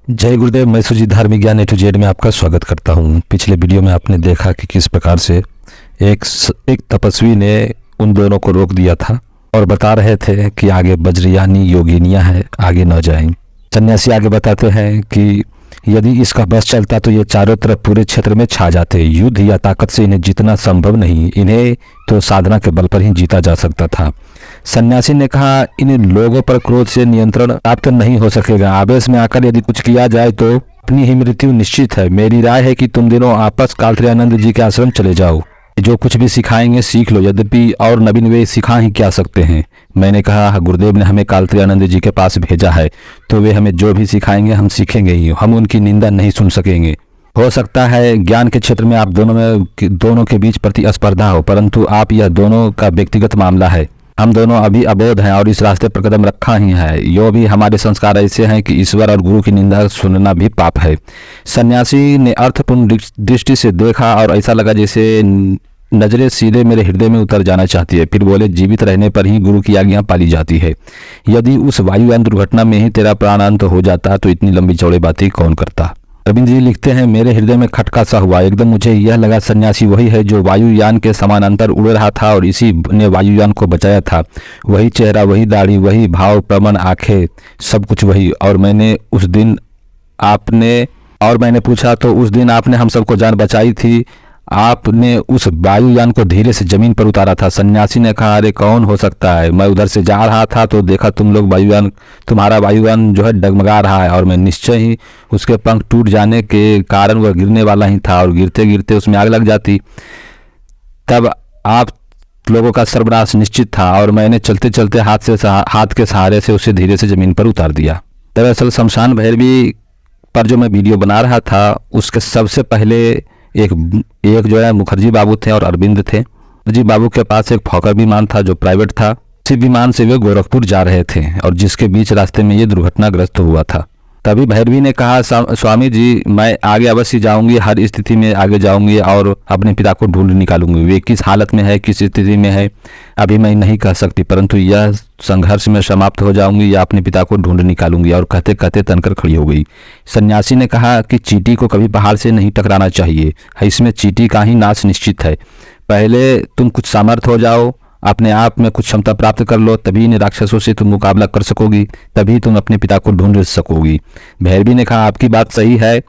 जय गुरुदेव। मैं सुजीत धार्मिक ज्ञान ए टू जेड में आपका स्वागत करता हूँ। पिछले वीडियो में आपने देखा कि किस प्रकार से एक तपस्वी ने उन दोनों को रोक दिया था और बता रहे थे कि आगे वज्रयानी योगिनियाँ हैं, आगे न जाएं। सन्यासी आगे बताते हैं कि यदि इसका बस चलता तो ये चारों तरफ पूरे क्षेत्र में छा जाते। युद्ध या ताकत से इन्हें जीतना संभव नहीं, इन्हें तो साधना के बल पर ही जीता जा सकता था। सन्यासी ने कहा, इन लोगों पर क्रोध से नियंत्रण प्राप्त नहीं हो सकेगा। आवेश में आकर यदि कुछ किया जाए तो अपनी ही मृत्यु निश्चित है। मेरी राय है कि तुम दोनों आपस कालत्रियानंद जी के आश्रम चले जाओ। जो कुछ भी सिखाएंगे सीख लो, यद्यपि और नवीन वे सिखा ही क्या सकते हैं। मैंने कहा, गुरुदेव ने हमें कालत्रियानंद जी के पास भेजा है तो वे हमें जो भी सिखाएंगे हम सीखेंगे ही, हम उनकी निंदा नहीं सुन सकेंगे। हो सकता है ज्ञान के क्षेत्र में आप दोनों के बीच प्रतिस्पर्धा हो, परंतु आप यह दोनों का व्यक्तिगत मामला है। हम दोनों अभी अबोध हैं और इस रास्ते पर कदम रखा ही है। यो भी हमारे संस्कार ऐसे हैं कि ईश्वर और गुरु की निंदा सुनना भी पाप है। सन्यासी ने अर्थपूर्ण दृष्टि से देखा और ऐसा लगा जैसे नजरें सीधे मेरे हृदय में उतर जाना चाहती है। फिर बोले, जीवित रहने पर ही गुरु की आज्ञा पाली जाती है। यदि उस वायुयान दुर्घटना में ही तेरा प्राणांत हो जाता तो इतनी लंबी चौड़ी बातें कौन करता। रविंद्र जी लिखते हैं, मेरे हृदय में खटका सा हुआ। एकदम मुझे यह लगा सन्यासी वही है जो वायुयान के समानांतर उड़ रहा था और इसी ने वायुयान को बचाया था। वही चेहरा, वही दाढ़ी, वही भाव प्रवण आंखें, सब कुछ वही। और मैंने पूछा तो उस दिन आपने हम सबको जान बचाई थी। आपने उस वायुयान को धीरे से जमीन पर उतारा था। सन्यासी ने कहा, अरे कौन हो सकता है। मैं उधर से जा रहा था तो देखा तुम्हारा वायुयान जो है डगमगा रहा है और मैं निश्चय ही उसके पंख टूट जाने के कारण वह गिरने वाला ही था और गिरते गिरते उसमें आग लग जाती। तब आप लोगों का सर्वनाश निश्चित था और मैंने चलते चलते हाथ के सहारे से उसे धीरे से जमीन पर उतार दिया। दरअसल शमशान भैरवी पर जो मैं वीडियो बना रहा था उसके सबसे पहले एक जो है मुखर्जी बाबू थे और अरविंद थे। मुखर्जी बाबू के पास एक फॉकर विमान था जो प्राइवेट था। इसी विमान से वे गोरखपुर जा रहे थे और जिसके बीच रास्ते में ये दुर्घटनाग्रस्त हुआ था। तभी भैरवी ने कहा, स्वामी जी मैं आगे अवश्य जाऊंगी, हर स्थिति में आगे जाऊंगी और अपने पिता को ढूंढ निकालूंगी। वे किस हालत में है, किस स्थिति में है अभी मैं नहीं कह सकती, परंतु यह संघर्ष में समाप्त हो जाऊंगी या अपने पिता को ढूंढ निकालूंगी। और कहते कहते तनकर खड़ी हो गई। सन्यासी ने कहा कि चींटी को कभी पहाड़ से नहीं टकराना चाहिए, इसमें चींटी का ही नाश निश्चित है। पहले तुम कुछ सामर्थ्य हो जाओ, अपने आप में कुछ क्षमता प्राप्त कर लो, तभी इन राक्षसों से तुम मुकाबला कर सकोगी, तभी तुम अपने पिता को ढूंढ सकोगी। भैरवी ने कहा, आपकी बात सही है,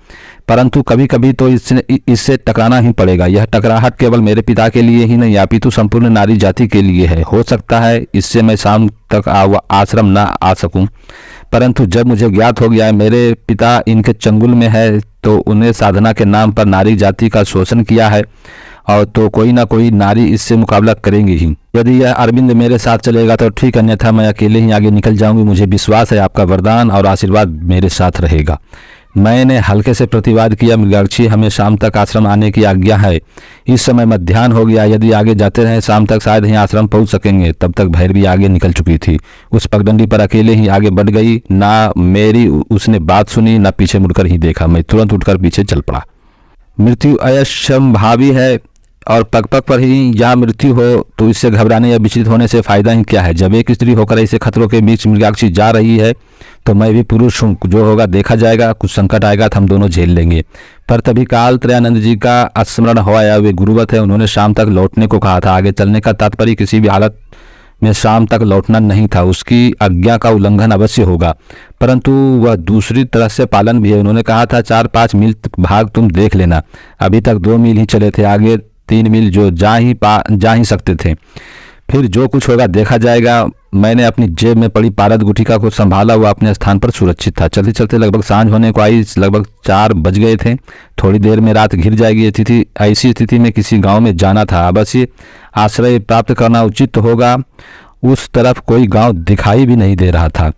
परंतु कभी कभी तो इससे टकराना ही पड़ेगा। यह टकराहट केवल मेरे पिता के लिए ही नहीं अपितु संपूर्ण नारी जाति के लिए है। हो सकता है इससे मैं शाम तक आश्रम न आ सकूं, परंतु जब मुझे ज्ञात हो गया है मेरे पिता इनके चंगुल में है तो उन्हें साधना के नाम पर नारी जाति का शोषण किया है और तो कोई ना कोई नारी इससे मुकाबला करेंगी ही। यदि यह अरविंद मेरे साथ चलेगा तो ठीक, अन्यथा मैं अकेले ही आगे निकल जाऊंगी। मुझे विश्वास है आपका वरदान और आशीर्वाद मेरे साथ रहेगा। मैंने हल्के से प्रतिवाद किया, मृगाक्षी हमें शाम तक आश्रम आने की आज्ञा है। इस समय मध्याह्न हो गया, यदि आगे जाते रहे शाम तक शायद ही आश्रम पहुंच सकेंगे। तब तक भैरवी आगे निकल चुकी थी। उस पगडंडी पर अकेले ही आगे बढ़ गई। ना मेरी उसने बात सुनी, ना पीछे मुड़कर ही देखा। मैं तुरंत उठकर पीछे चल पड़ा। मृत्यु अयस्संभावी है और पग पग पर ही यहाँ मृत्यु हो तो इससे घबराने या विचलित होने से फायदा ही क्या है। जब एक स्त्री होकर ऐसे खतरों के बीच मृगाक्षी जा रही है तो मैं भी पुरुष हूँ, जो होगा देखा जाएगा। कुछ संकट आएगा तो हम दोनों झेल लेंगे। पर तभी कालत्रियानंद जी का स्मरण हो आया। वे गुरुवत है, उन्होंने शाम तक लौटने को कहा था। आगे चलने का तात्पर्य किसी भी हालत में शाम तक लौटना नहीं था। उसकी आज्ञा का उल्लंघन अवश्य होगा, परंतु वह दूसरी तरह से पालन भी है। उन्होंने कहा था 4-5 मील भाग तुम देख लेना। अभी तक 2 मील ही चले थे, आगे 3 मील जो जा ही सकते थे। फिर जो कुछ होगा देखा जाएगा। मैंने अपनी जेब में पड़ी पारद गुटिका को संभाला हुआ अपने स्थान पर सुरक्षित था। चलते चलते लगभग सांझ होने को आई। लगभग 4 बज गए थे। थोड़ी देर में रात घिर जाएगी। ऐसी स्थिति में किसी गांव में जाना था। अवश्य आश्रय प्राप्त करना उचित होगा। उस तरफ कोई गांव दिखाई भी नहीं दे रहा था।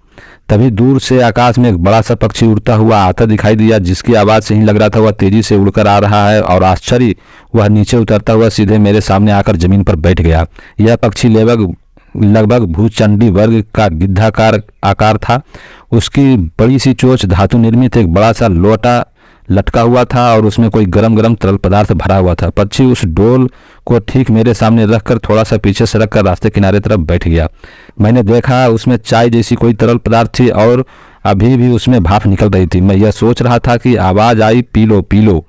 तभी दूर से आकाश में एक बड़ा सा पक्षी उड़ता हुआ आता दिखाई दिया, जिसकी आवाज से ही लग रहा था वह तेजी से उड़कर आ रहा है। और आश्चर्य, वह नीचे उतरता हुआ सीधे मेरे सामने आकर जमीन पर बैठ गया। यह पक्षी लगभग भूचंडी वर्ग का गिद्धाकार आकार था। उसकी बड़ी सी चोंच धातु निर्मित एक बड़ा सा लोटा लटका हुआ था और उसमें कोई गरम गरम तरल पदार्थ भरा हुआ था। पक्षी उस डोल को ठीक मेरे सामने रखकर थोड़ा सा पीछे सरक कर रास्ते किनारे तरफ बैठ गया। मैंने देखा उसमें चाय जैसी कोई तरल पदार्थ थी और अभी भी उसमें भाप निकल रही थी। मैं यह सोच रहा था कि आवाज़ आई, पी लो पी लो,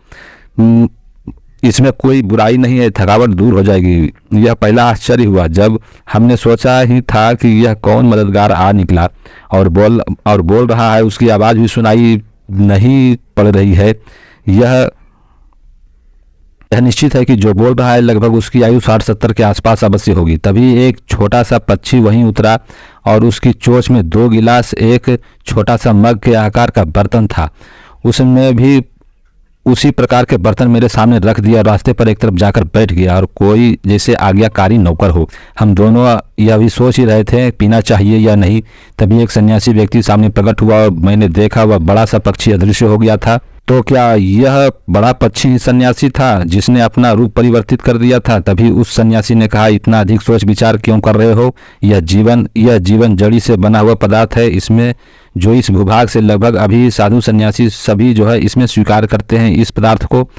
इसमें कोई बुराई नहीं है, थकावट दूर हो जाएगी। यह पहला आश्चर्य हुआ जब हमने सोचा ही था कि यह कौन मददगार आ निकला और बोल रहा है। उसकी आवाज़ भी सुनाई नहीं पड़ रही है। यह निश्चित है कि जो बोल रहा है लगभग उसकी आयु 60-70 के आसपास अवश्य होगी। तभी एक छोटा सा पक्षी वहीं उतरा और उसकी चोंच में 2 गिलास, एक छोटा सा मग के आकार का बर्तन था। उसने भी उसी प्रकार के बर्तन मेरे सामने रख दिया और रास्ते पर एक तरफ जाकर बैठ गया और कोई जैसे आज्ञाकारी नौकर हो। हम दोनों यह भी सोच ही रहे थे पीना चाहिए या नहीं। तभी एक सन्यासी व्यक्ति सामने प्रकट हुआ और मैंने देखा वह बड़ा सा पक्षी अदृश्य हो गया था। तो क्या यह बड़ा पक्षी ही सन्यासी था जिसने अपना रूप परिवर्तित कर दिया था? तभी उस सन्यासी ने कहा, इतना अधिक सोच विचार क्यों कर रहे हो? यह जीवन जड़ी से बना हुआ पदार्थ है। इसमें जो इस भूभाग से लगभग अभी साधु सन्यासी सभी जो है इसमें स्वीकार करते हैं इस पदार्थ को।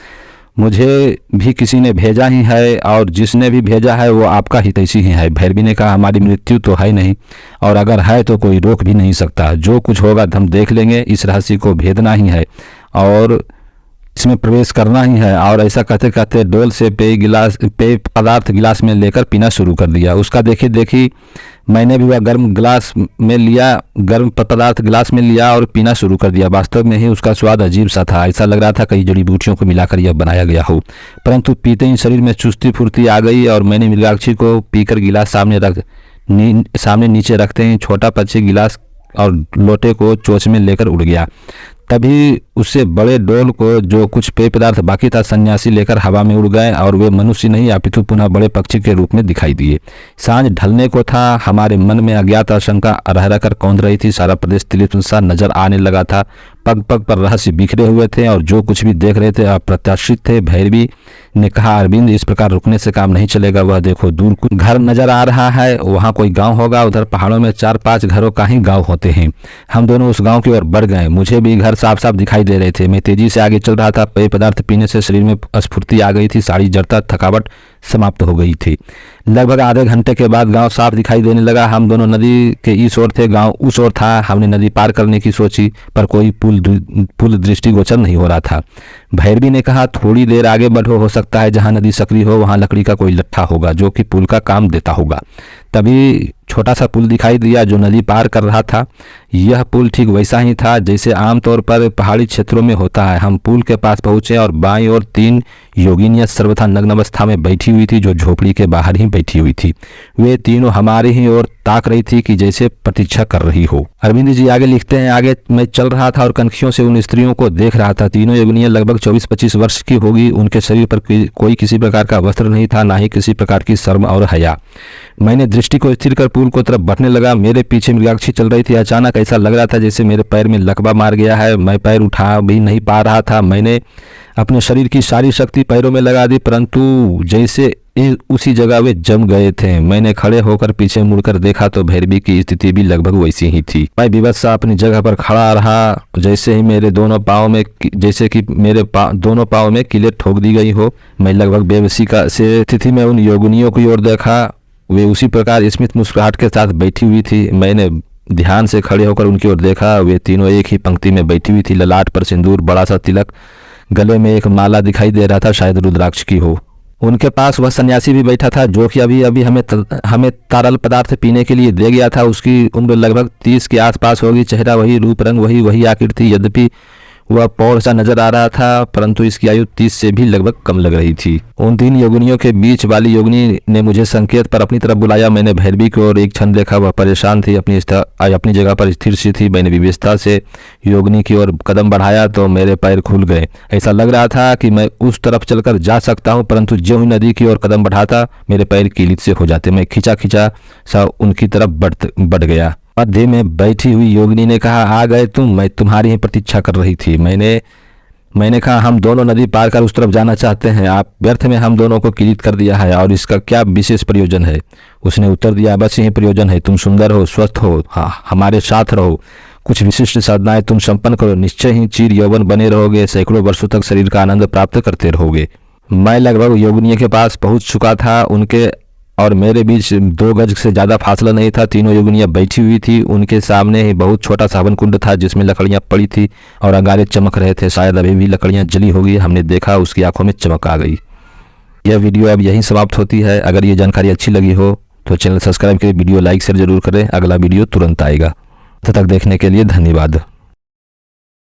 मुझे भी किसी ने भेजा ही है और जिसने भी भेजा है वो आपका हितैषी ही है। भैरवी ने कहा, हमारी मृत्यु तो है नहीं और अगर है तो कोई रोक भी नहीं सकता। जो कुछ होगा हम देख लेंगे। इस रहस्य को भेदना ही है और इसमें प्रवेश करना ही है। और ऐसा कहते कहते डोल से पेय पदार्थ गिलास में लेकर पीना शुरू कर दिया। उसका देखी मैंने भी वह गर्म पदार्थ गिलास में लिया और पीना शुरू कर दिया। वास्तव में ही उसका स्वाद अजीब सा था। ऐसा लग रहा था कई जड़ी बूटियों को मिलाकर यह बनाया गया हो। परंतु पीते ही शरीर में चुस्ती फुर्ती आ गई और मैंने मृगाक्षी को पीकर गिलास सामने नीचे रखते ही छोटा पक्षी गिलास और लोटे को चोंच में लेकर उड़ गया। तभी उससे बड़े डोल को जो कुछ पेय पदार्थ बाकी था सन्यासी लेकर हवा में उड़ गए और वे मनुष्य नहीं अपितु पुनः बड़े पक्षी के रूप में दिखाई दिए। सांझ ढलने को था। हमारे मन में अज्ञात आशंका रह रहकर कौंध रही थी। सारा प्रदेश तिलिस्म सा नजर आने लगा था। पग पग पर रहस्य बिखरे हुए थे और जो कुछ भी देख रहे थे अप्रत्याशित थे। भैरवी ने कहा, अरविंद, इस प्रकार रुकने से काम नहीं चलेगा। वह देखो, दूर कुछ घर नजर आ रहा है, वहाँ कोई गांव होगा। उधर पहाड़ों में 4-5 घरों का ही गांव होते हैं। हम दोनों उस गांव की ओर बढ़ गए। मुझे भी घर साफ साफ दिखाई दे रहे थे। मैं तेजी से आगे चल रहा था। पेय पदार्थ पीने से शरीर में स्फूर्ति आ गई थी। सारी जड़ता, थकावट समाप्त हो गई थी। लगभग आधे घंटे के बाद गांव साफ दिखाई देने लगा। हम दोनों नदी के इस ओर थे, गांव उस ओर था। हमने नदी पार करने की सोची पर कोई पुल दृष्टिगोचर नहीं हो रहा था। भैरवी ने कहा, थोड़ी देर आगे बढ़ो, हो सकता है जहां नदी सक्रिय हो वहां लकड़ी का कोई लट्ठा होगा जो कि पुल का काम देता होगा। तभी छोटा सा पुल दिखाई दिया जो नदी पार कर रहा था। यह पुल ठीक वैसा ही था जैसे आमतौर पर पहाड़ी क्षेत्रों में होता है। हम पुल के पास पहुंचे और बाईं ओर 3 योगिनियां सर्वथा नग्न अवस्था में बैठी हुई थी जो झोपड़ी के बाहर ही बैठी हुई थी। वे तीनों हमारी ही ओर ताक रही थी कि जैसे प्रतीक्षा कर रही हो। अरविंद जी आगे लिखते हैं, आगे मैं चल रहा था और कनखियों से उन स्त्रियों को देख रहा था। तीनों योगिनियां लगभग 24-25 वर्ष की होगी। उनके शरीर पर कोई किसी प्रकार का वस्त्र नहीं था, ना ही किसी प्रकार की शर्म और हया। मैंने दृष्टि को स्थिर कर पुल को तरफ बढ़ने लगा। मेरे पीछे मृगाक्षी चल रही थी। अचानक ऐसा लग रहा था जैसे मेरे पैर में लकवा मार गया है। मैं पैर उठा भी नहीं पा रहा था। मैंने अपने शरीर की सारी शक्ति पैरों में लगा दी, परंतु जैसे उसी जगह वे जम गए थे। मैंने खड़े होकर पीछे मुड़कर देखा तो भैरवी की स्थिति भी लगभग वैसी ही थी। मैं विवश अपनी जगह पर खड़ा रहा। जैसे ही मेरे दोनों पाँव में किले ठोक दी गई हो। मैं लगभग बेबसी से स्थिति में उन योगिनियों की ओर देखा। वे उसी प्रकार स्मित मुस्कुराहट के साथ बैठी हुई थी। मैंने ध्यान से खड़े होकर उनकी ओर देखा। वे तीनों एक ही पंक्ति में बैठी हुई थी। ललाट पर सिंदूर, बड़ा सा तिलक, गले में एक माला दिखाई दे रहा था, शायद रुद्राक्ष की हो। उनके पास वह सन्यासी भी बैठा था जो कि अभी हमें तरल पदार्थ पीने के लिए दे गया था। उसकी उम्र लगभग 30 के आसपास होगी। चेहरा वही, रूप रंग वही आकृति। यद्यपि वह पौर सा नजर आ रहा था परंतु इसकी आयु 30 से भी लगभग कम लग रही थी। उन 3 योगिनियों के बीच वाली योगिनी ने मुझे संकेत पर अपनी तरफ बुलाया। मैंने भैरवी की ओर एक क्षण देखा। वह परेशान थी, अपनी जगह पर स्थिर सी थी। मैंने विवेकता से योगिनी की ओर कदम बढ़ाया तो मेरे पैर खुल गए। ऐसा लग रहा था कि मैं उस तरफ चलकर जा सकता हूँ, परंतु ज्यों ही नदी की ओर कदम बढ़ाता मेरे पैर कीलित से हो जाते। मैं खिंचा सा उनकी तरफ बढ़ गया। मध्य में बैठी हुई योगिनी ने कहा, आ गए तुम, मैं तुम्हारी ही प्रतीक्षा कर रही थी। मैंने कहा, हम दोनों नदी पार कर उस तरफ जाना चाहते हैं। आप व्यर्थ में हम दोनों को किलित कर दिया है और इसका क्या विशेष प्रयोजन है? उसने उत्तर दिया, बस यही प्रयोजन है। तुम सुंदर हो, स्वस्थ हो, हाँ, हमारे साथ रहो, कुछ विशिष्ट साधनाएं तुम संपन्न करो, निश्चय ही चिर यौवन बने रहोगे, सैकड़ों वर्षों तक शरीर का आनंद प्राप्त करते रहोगे। मैं लगभग योगिनी के पास पहुंच चुका था। उनके और मेरे बीच 2 गज से ज़्यादा फासला नहीं था। तीनों योगिनियाँ बैठी हुई थी, उनके सामने ही बहुत छोटा सा हवन कुंड था जिसमें लकड़ियाँ पड़ी थी और अंगारे चमक रहे थे। शायद अभी भी लकड़ियाँ जली होगी। हमने देखा, उसकी आंखों में चमक आ गई। यह वीडियो अब यहीं समाप्त होती है। अगर ये जानकारी अच्छी लगी हो तो चैनल सब्सक्राइब करें, वीडियो लाइक शेयर जरूर करें। अगला वीडियो तुरंत आएगा। तब तक देखने के लिए धन्यवाद।